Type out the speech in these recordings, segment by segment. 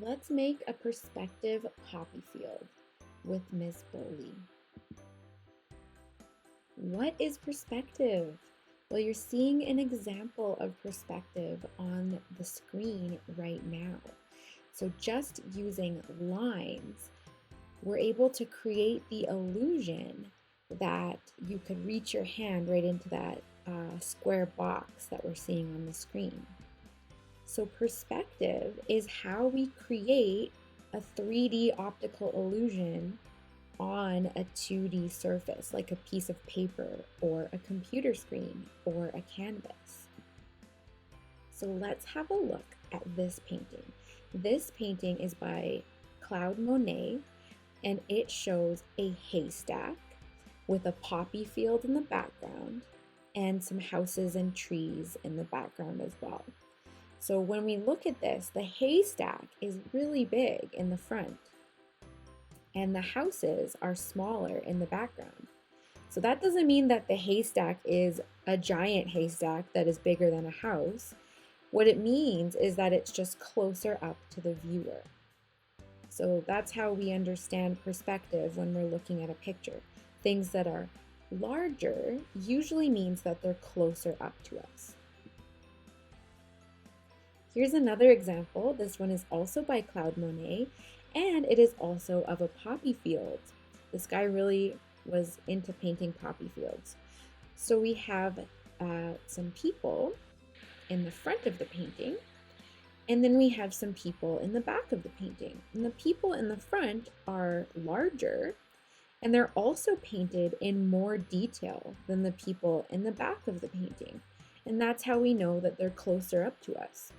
Let's make a perspective poppy field with Ms.Boley. What is perspective? Well, you're seeing an example of perspective on the screen right now. So just using lines, we're able to create the illusion that you could reach your hand right into that square box that we're seeing on the screen. So perspective is how we create a 3D optical illusion on a 2D surface, like a piece of paper or a computer screen or a canvas. So let's have a look at this painting. This painting is by Claude Monet, and it shows a haystack with a poppy field in the background and some houses and trees in the background as well. So when we look at this, the haystack is really big in the front and the houses are smaller in the background. So that doesn't mean that the haystack is a giant haystack that is bigger than a house. What it means is that it's just closer up to the viewer. So that's how we understand perspective when we're looking at a picture. Things that are larger usually means that they're closer up to us. Here's another example. This one is also by Claude Monet, and it is also of a poppy field. This guy really was into painting poppy fields. So we have some people in the front of the painting, and then we have some people in the back of the painting. And the people in the front are larger, and they're also painted in more detail than the people in the back of the painting. And that's how we know that they're closer up to us.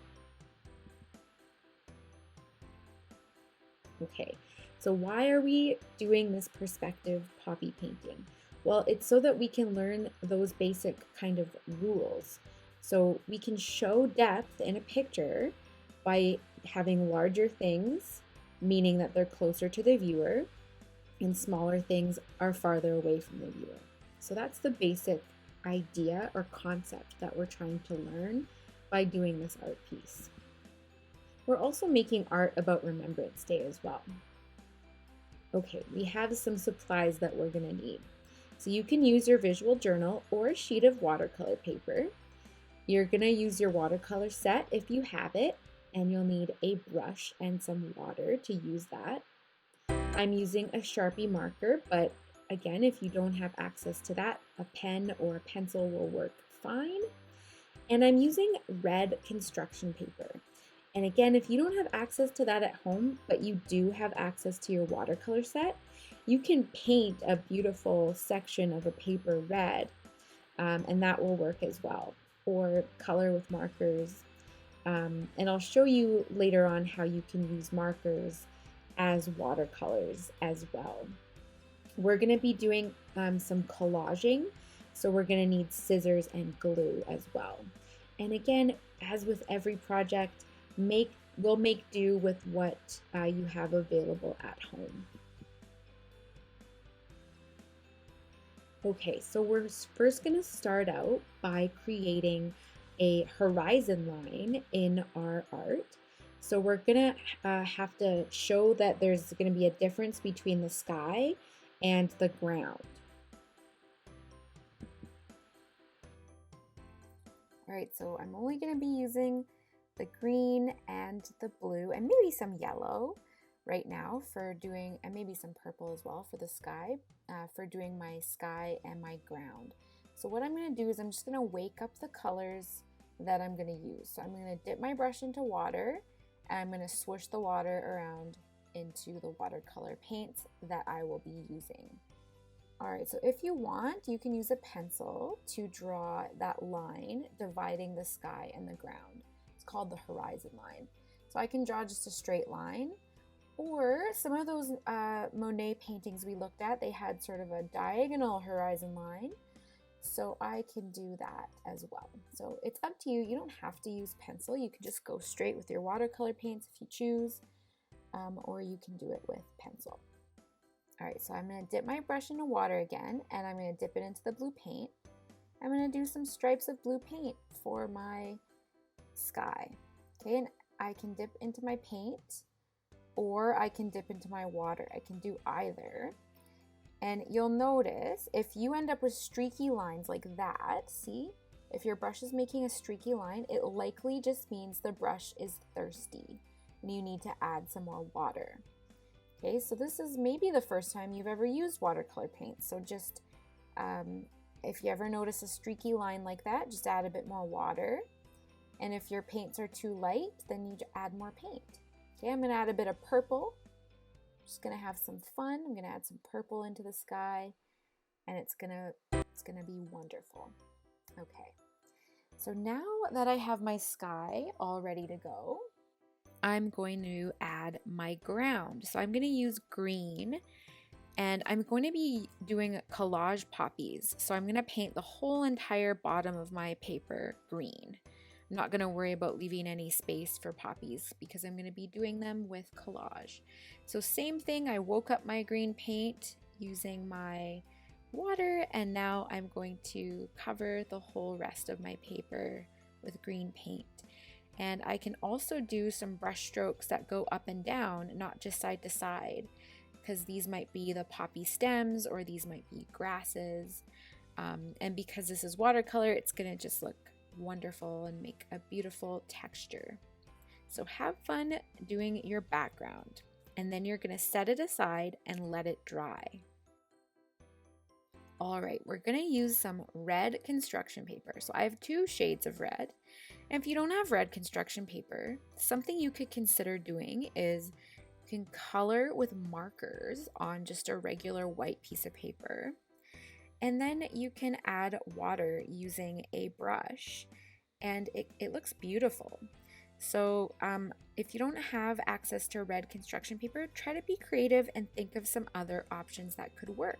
Okay, so why are we doing this perspective poppy painting? Well, it's so that we can learn those basic kind of rules. So we can show depth in a picture by having larger things, meaning that they're closer to the viewer, and smaller things are farther away from the viewer. So that's the basic idea or concept that we're trying to learn by doing this art piece. We're also making art about Remembrance Day as well. Okay, we have some supplies that we're gonna need. So you can use your visual journal or a sheet of watercolor paper. You're gonna use your watercolor set if you have it, and you'll need a brush and some water to use that. I'm using a Sharpie marker, but again, if you don't have access to that, a pen or a pencil will work fine. And I'm using red construction paper. And again, if you don't have access to that at home, but you do have access to your watercolor set, you can paint a beautiful section of a paper red, and that will work as well, or color with markers. And I'll show you later on how you can use markers as watercolors as well. We're going to be doing some collaging, so we're going to need scissors and glue as well. And again, as with every project, we'll make do with what you have available at home. Okay, so we're first going to start out by creating a horizon line in our art. So we're going to have to show that there's going to be a difference between the sky and the ground. All right, so I'm only going to be using the green and the blue and maybe some yellow right now for doing, and maybe some purple as well for the sky, for doing my sky and my ground. So what I'm going to do is I'm just going to wake up the colors that I'm going to use. So I'm going to dip my brush into water, and I'm going to swoosh the water around into the watercolor paints that I will be using. All right, so if you want, you can use a pencil to draw that line dividing the sky and the ground. It's called the horizon line. So I can draw just a straight line, or some of those Monet paintings we looked at, they had sort of a diagonal horizon line. So I can do that as well. So it's up to you. You don't have to use pencil. You can just go straight with your watercolor paints if you choose, or you can do it with pencil. All right, so I'm going to dip my brush into water again, and I'm going to dip it into the blue paint. I'm going to do some stripes of blue paint for my sky. Okay, and I can dip into my paint or I can dip into my water. I can do either. And you'll notice if you end up with streaky lines like that, see? If your brush is making a streaky line, it likely just means the brush is thirsty and you need to add some more water. Okay, so this is maybe the first time you've ever used watercolor paint. So just, if you ever notice a streaky line like that, just add a bit more water. And if your paints are too light, then you add more paint. Okay, I'm gonna add a bit of purple. Just gonna have some fun. I'm gonna add some purple into the sky, and it's gonna be wonderful. Okay, so now that I have my sky all ready to go, I'm going to add my ground. So I'm gonna use green, and I'm going to be doing collage poppies. So I'm gonna paint the whole entire bottom of my paper green. I'm not going to worry about leaving any space for poppies because I'm going to be doing them with collage. So same thing, I woke up my green paint using my water, and now I'm going to cover the whole rest of my paper with green paint. And I can also do some brush strokes that go up and down, not just side to side, because these might be the poppy stems or these might be grasses. And because this is watercolor, it's going to just look wonderful and make a beautiful texture. So have fun doing your background, and then you're going to set it aside and let it dry. All right, we're going to use some red construction paper. So I have 2 shades of red. And if you don't have red construction paper, something you could consider doing is you can color with markers on just a regular white piece of paper. And then you can add water using a brush, and it looks beautiful. So if you don't have access to red construction paper, try to be creative and think of some other options that could work.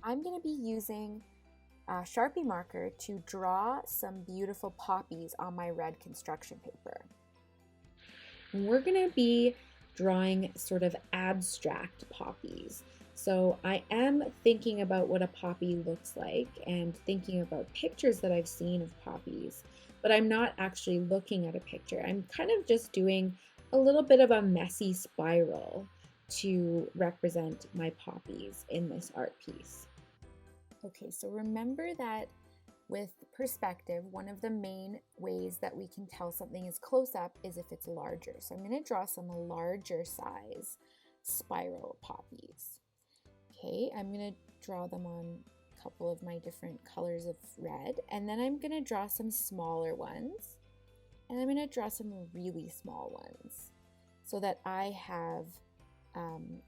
I'm going to be using a Sharpie marker to draw some beautiful poppies on my red construction paper. We're going to be drawing sort of abstract poppies. So I am thinking about what a poppy looks like and thinking about pictures that I've seen of poppies, but I'm not actually looking at a picture. I'm kind of just doing a little bit of a messy spiral to represent my poppies in this art piece. Okay, so remember that with perspective, one of the main ways that we can tell something is close up is if it's larger. So I'm going to draw some larger size spiral poppies. Okay, I'm going to draw them on a couple of my different colors of red, and then I'm going to draw some smaller ones, and I'm going to draw some really small ones so that I have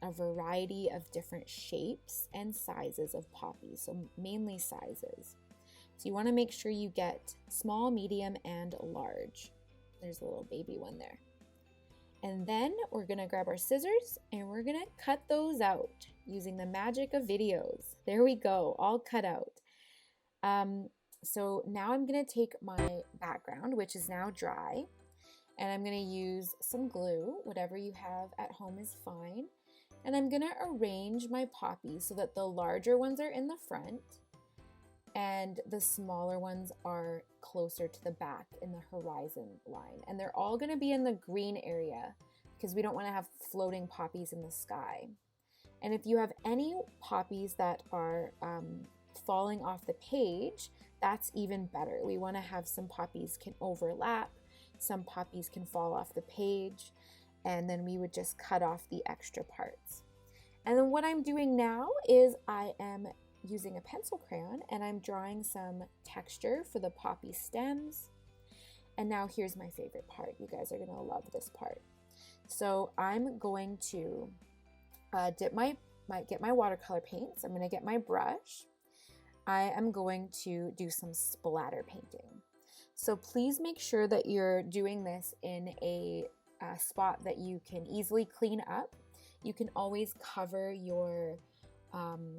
a variety of different shapes and sizes of poppies, so mainly sizes. So you want to make sure you get small, medium, and large. There's a little baby one there. And then we're going to grab our scissors and we're going to cut those out using the magic of videos. There we go, all cut out. So now I'm going to take my background, which is now dry, and I'm going to use some glue. Whatever you have at home is fine. And I'm going to arrange my poppies so that the larger ones are in the front and the smaller ones are closer to the back in the horizon line. And they're all going to be in the green area because we don't want to have floating poppies in the sky. And if you have any poppies that are falling off the page, that's even better. We want to have some poppies can overlap, some poppies can fall off the page, and then we would just cut off the extra parts. And then what I'm doing now is I am using a pencil crayon and I'm drawing some texture for the poppy stems. And now here's my favorite part. You guys are going to love this part. So I'm going to get my watercolor paints. I'm going to get my brush. I am going to do some splatter painting. So please make sure that you're doing this in a spot that you can easily clean up. You can always cover your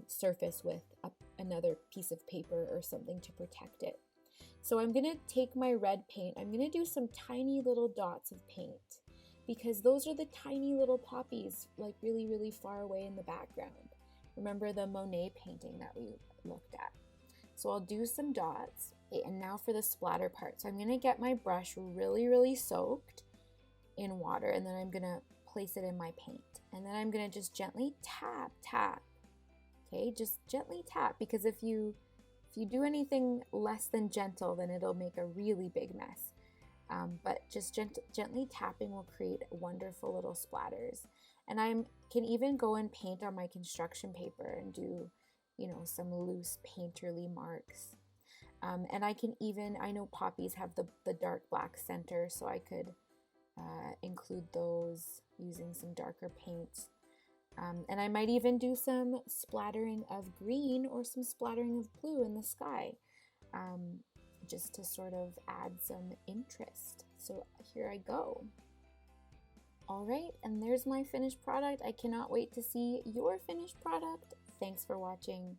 surface with another piece of paper or something to protect it. So I'm going to take my red paint. I'm going to do some tiny little dots of paint because those are the tiny little poppies, like really, really far away in the background. Remember the Monet painting that we looked at. So I'll do some dots. Okay, and now for the splatter part. So I'm going to get my brush really, really soaked in water, and then I'm gonna place it in my paint. And then I'm gonna just gently tap, tap. Okay, just gently tap, because if you do anything less than gentle, then it'll make a really big mess. But just gently tapping will create wonderful little splatters. And I can even go and paint on my construction paper and do, some loose painterly marks. And I know poppies have the dark black center, so I could include those using some darker paints. And I might even do some splattering of green or some splattering of blue in the sky, just to sort of add some interest. So here I go. All right, and there's my finished product. I cannot wait to see your finished product. Thanks for watching.